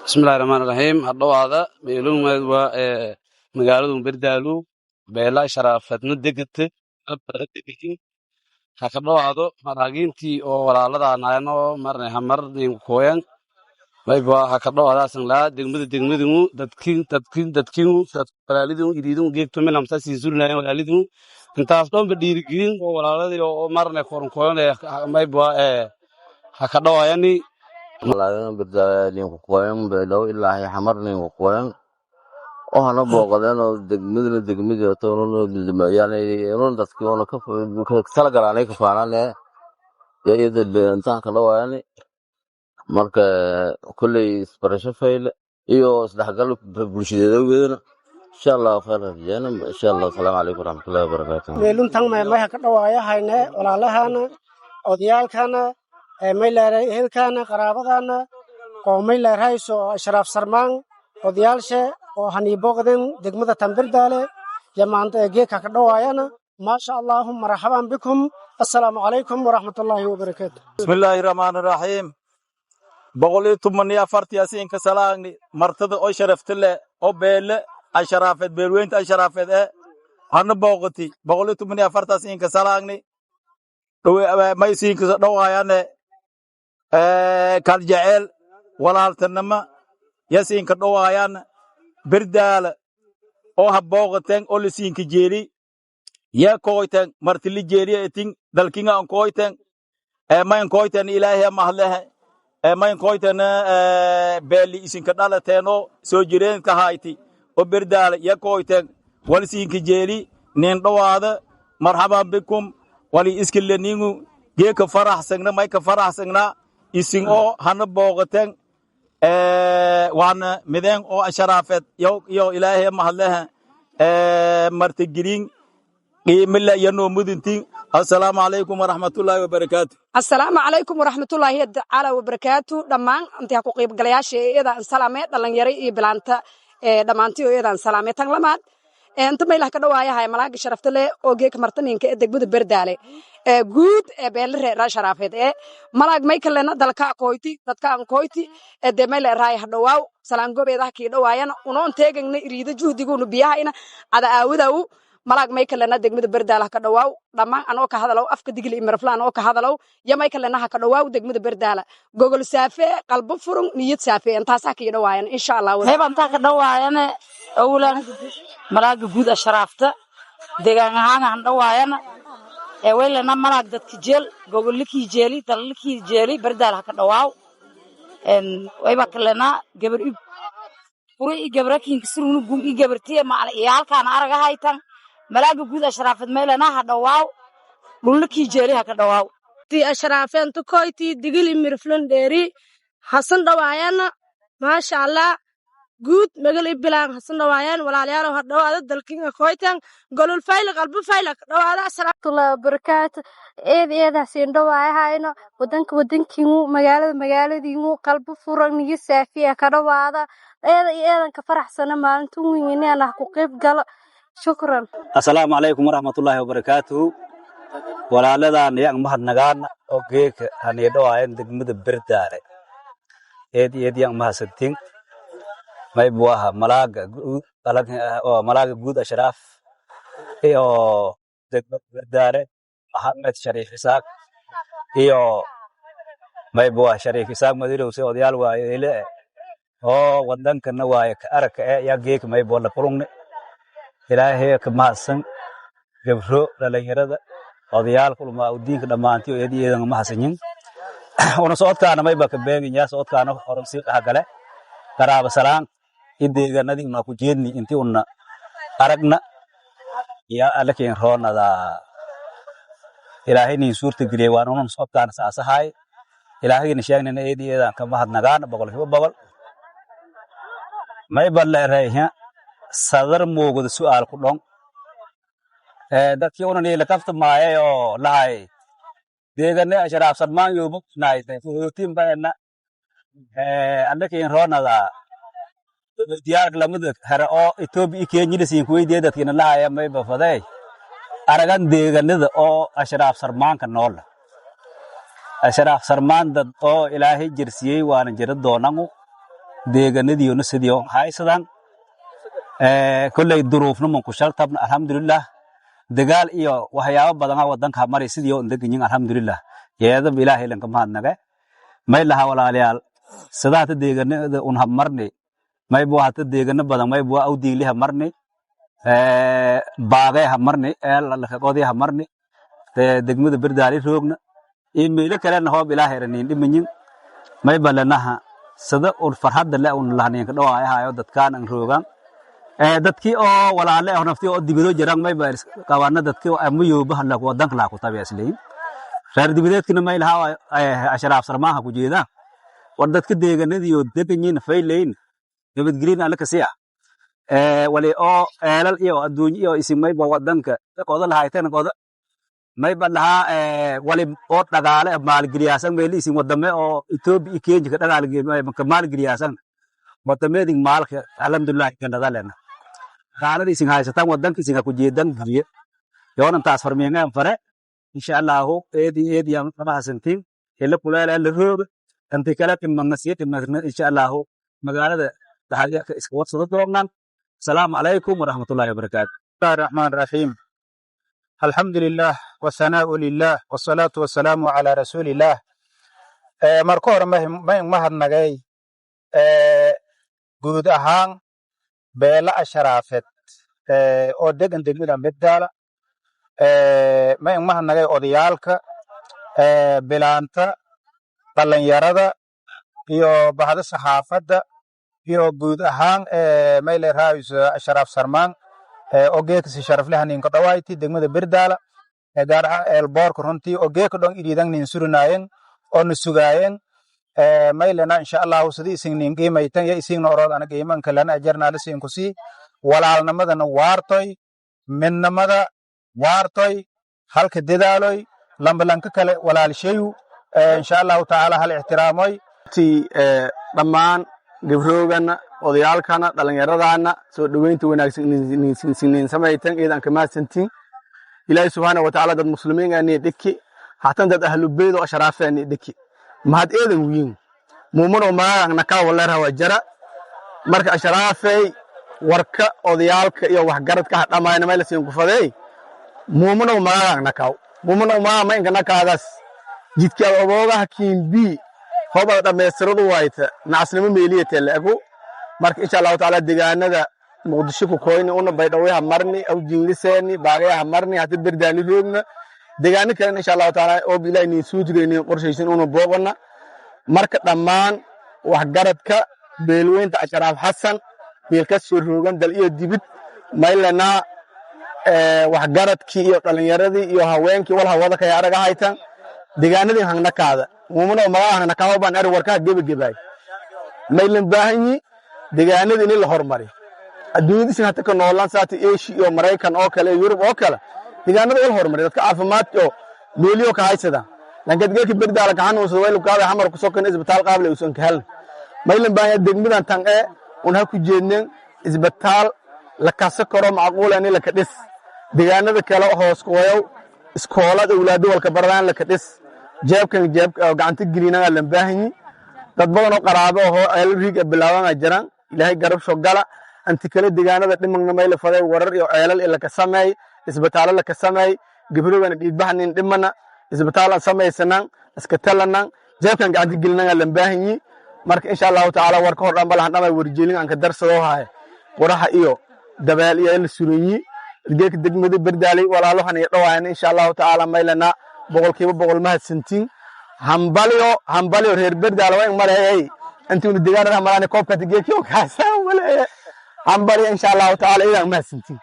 bismillahi rahmaani rahiim hadhowaada meelumaad waa magaaladu berdaalu beela sharaafadna degate haka dhowaado maraagiintii oo walaaladaanayno marne hamar koyan mayba haka dhowaadaasan laa degmadimu dadkiinu walaalidinu iriidinu geegto milamsa siisulinayan walaalidinu intaas dhoonba dhiirigelin oo walaaladii oo marne koronkoyon mayba haka dhowaayani malaagana berdaalin ku qoyan beelow ilaahay xamarnin ku qoyan oo hana booqadeen oo degmada toonoo dilmayaan dadkii oo ka tala galaanay ka faanane yeeyada beelantaan ka dhawaayani marka kulay isbarasho fayl iyo isdhaxgal bulshada weedana insha Allah khayr rajana insha Allah salaamu alaykum warahmatullahi wabarakatuh meelun tan may ka dhawaaya hayne walaalahana odayaalkana may leeray ehelkana qaraabadana oo may leerayso ashraaf sarmaan odayaalshe oo haniiboqden degmada Tanberdaale jamaanta geeka ka dhawaayana ma sha Allah marhaban bikum assalamu alaykum warahmatullahi wabarakatuh bismillahir rahmanir rahim boqolii tumaniya fartiyaasiin ka salaagni martada oo sharaftile oo beele ashraafed beelweynta ashraafed hana booqati boqolii tumaniya fartiyaasiin ka salaagni may siin ka dhawaayane kal jacel walaaltanima yasiin ka dhawaayaan berdaala oo habooqateen oo lisiin ka jeeli ya kooyteen martili jeeliya etin dalkinga aan kooyteen mayn kooyteen ilaahay mahlehe mayn kooyteen beeli isin ka dhalateeno soo jireen ka hayti oo berdaala ya kooyteen walisiin ka jeeli nin dhawaada marhaban bikum wali iskilenigu geeka faraxsagna may ka faraxsagna isin oo hana booqateen waana mideen oo asharaafed yo ilaahay mahadleha martigirin qiimila yano muduntin assalaamu alaykum warahmatullahi wabarakatuh assalaamu alaykum warahmatullahi ta'ala wabarakatuh dhamaan inta ku qayb galayaasha eeda salaamay dhalinyaro iyo bilaanta dhamaantii eedan salaamay tan lamaad inta meelaha ka dhawaayahay malaaga sharafta leh oo geeka martaninka degmada Berdaale guud beelre ra sharaafeed malaag may kalena dalka qoyti dadka aan qoyti de meel raay hadhawaaw salaan gobeedaha ki dhawaayana unoon teegna iriida juhdigoonu biyahayna ada aawadaw malaag may kalena degmada Berdaale ka dhawaaw dhamaan anoo ka hadalaw afka digil imirflaan oo ka hadalaw ya may kalena ka dhawaaw degmada Berdaale gogol saafe qalbo furun niyad saafe intaas ka dhawaayana insha Allah heebanta ka dhawaayana awlan malaaga guud ashraafta deegaan ahaan aan dhawaayana weelana malaag dadka jeel gobolkii jeeli dalkii jeeli Berdaale ka dhawaaw wayba kalena gabar furi gabrakiin kisrunu gungi gabartiye maal iyaalkaan araga haytan malaaga guud ashraafad meelana ha dhawaaw dhulkii jeeli ha ka dhawaaw ti ashraafeen to koyti digil imirflan dheeri hasan dhawaayana ma sha Allah guud magal ibilaan hasan dhawaayaan walaalayaal ha dhawaada dalkiinga koytan golol fayl qalbi fayl dhawaada asalaamtullahi wabarakatuh eeda siin dhawaayahayno wadankiinu magaaladiinu qalbi furan niyo saafiya ka dhawaada eedan ka faraxsana maalintu weynina ku qayb galo shukran assalaamu alaykum warahmatullahi wabarakatuh walaaladaan yaan mahadnagaan oo geeka hanay dhawaayeen degmada Berdaale yaan mahadsantiin may buaha malaaga guud ashraaf iyo degmada Berdaale Ahmed Sharif Isaaq iyo may buaha Sharif Isaaq madirow si odayaal waayeele oo wadankana waaye ka arka ya geeka may bola kulungne ilaahay ka mahadsan gabro dhalinyarada odayaal kulma u diinka dhamaantii oo eedeedan mahadsanyin ona socodkaana may ba ka beeginya socodkaana horan si qagale qaraaba salaan ideeganadina ku jeedni intii una aragna ya alakeen roonada ilaahay ni suurta galiye waan una socodkaana saasahay ilaahay ni sheegnana eedeedan ka mahadnagaan boqol may balla reeya sadar moogada su'aal ku dhon dadkii una la kafta maayo lahay deegane ashraaf sarmaan yoobo naaytay fuutiin baana annakeen roonada diyaar lamada hara oo Ethiopia Kenya siin ku weydiiyay dadkina lahay may ba faday aragan deeganada oo ashraaf sarmaanka nool ashraaf sarmaan dad oo ilaahay jirsiyay waana jira doonangu deeganadiyoona sidii haysadaan kolley duruufna man ku shaltabna alxamdulilah dagaal iyo waxyaabo badan wadanka maray sidii oo deganyin alxamdulilah yeedab ilaahay lanka mahadnaga may laha walaalayaal sidaata deeganada un habmarni may buu hata deegana badan may buu awdiili habmarni baaqay habmarni eelaqoodii habmarni degmada berdaali roogna iyo meelo kalena hoob ilaahay raniin dhimanyin may balanaha sida ur farxadda le un lahaninka dhawaayahayo dadkaan an roogaan dadkii oo walaale ah naftii oo dibado jiraan may baa qabaana dadkii oo amayooba la wadanka la ku tabiasleey reer dibadeedkina may laha ashraaf sarmaaha ku jeeda war dadka deeganadii oo deganyiin fayleyn nabadgelin alla kasiya wali oo eelal iyo adduunyo iyo isimay ba wadanka qooda lahayteen qooda may ba laha wali oo dhagaale maalgeliyaasan meeli isim wadame oo Ethiopia Kenya ka dhagaale maalgeliyaasan wadameedin maalka alxamdulillah kan dadalena qaanada isin haysatan wadanka isin ku jeedan guriye yoona taas farmeengan fare insha Allah eedi yam fahasantiin ila kulaala la roob anti kala timanasiyad insha Allah magaalada dhaxalka iska wadsado doonaan السلام عليكم ورحمة الله وبركاته. بسم الله الرحمن الرحيم. الحمد لله والثناء لله والصلاة والسلام على رسول الله. مركور مهد نجاي جود أهان بلا أشرافت أو دقن دقن بدالا مهد نجاي أوديالك بلانتا بلن يرادا يو بعد الصحافة iyo guud ahaan meelay raayis ashraaf sarmaan oo geekasi sharaf leh nin ka dhawayti degmada berdaala gaar ah eelboorka runtii oo geeka dhan iriidan nin surinaayeen oo nusugaayeen meelana insha Allah sidii isin nin qiimaytan ya isin noorad ana qiiman kalana ajarna la siin ku si walaalnimadana waartoy minnamada waartoy halka dedaaloy lambalanka kale walaalshayu insha Allah taala hal ihtiraamoy ti dhamaan gabrowgana odayaalkana dhalinyaradana soo dhaweynta wanaagsan samaytan iidan ka maasantiin ilaahay subhanahu wa ta'ala dad muslimiin ah ee dhiki hatan dad ahlu beed oo ashraafeen dhiki mahad eedan wiin muumin maagna ka walaar hawa jara marka ashraafay warka odayaalka iyo wax garadka dhamaan meel siin ku faday muumin maagna ka muumin ma ingana kaadaas jidka oboogaha kiimbi hooba dhameystiradu wayta naasnimo meeliyay laagu marka insha Allah taala deegaanada muqdisho ku kooyni una baydhawyaha marni aw jingliseeni baagayaha marni hada berdaali roogna deegaano kale insha Allah taala oo bilaa ni suudreeni qorshaysan una boogana marka dhamaan wax garadka beelweynta ashraaf xasan beelka soo roogan dal iyo dibid maylana wax garadkii iyo dhalinyaradii iyo haweenkii wal hawada ka yaraga haytan deegaanadii hangna kaada muumin magaahna ka baan ar warka gebagabay maylan baahanyi deegaanada in la hormari adduunyada hata ka noolaan saati Asia iyo Mareykan oo kale Yurub oo kale deegaanada la hormari dadka caafimaad oo meeliyo ka haysada langadgeeki berdaala gacan oo soo weyl kaada xamar ku sokan isbitaal qaable usan ka hel maylan baahan degmadan tan ee una ku jeedneen isbitaal la kaasa karo macquul ah in la ka dhis deegaanada kale hoos ku wayo iskoolada awlaad walka baradaan la ka dhis jeebkan gacanta gelinaga la baahanyi dad badan oo qaraabo oo ay riig bilaabana jiraan ilaahay garab soo gala anti kale deegaanada dhimagna meel faday warar iyo ceelal ila ka sameey isbitaal la ka sameey gibroogana dhiidbaxnin dhimana isbitaal sameeysanan iska talanan jeebkan gacanta gelinaga la baahanyi marka insha Allah taala war ka hor dhan balahan dhamay warjeelin aan ka darsado haay waraha iyo dabaal iyo la suranyi geek degmada berdaali walaalahan iyo dhawaayeen insha Allah taala meelana boqolkiiba boqol mahadsantiin hambalyo reer berdaala way mareeyay intuu deegaanada maraan koobka geekiyo ka saawalee hambalyo insha Allah taala ila mahadsantiin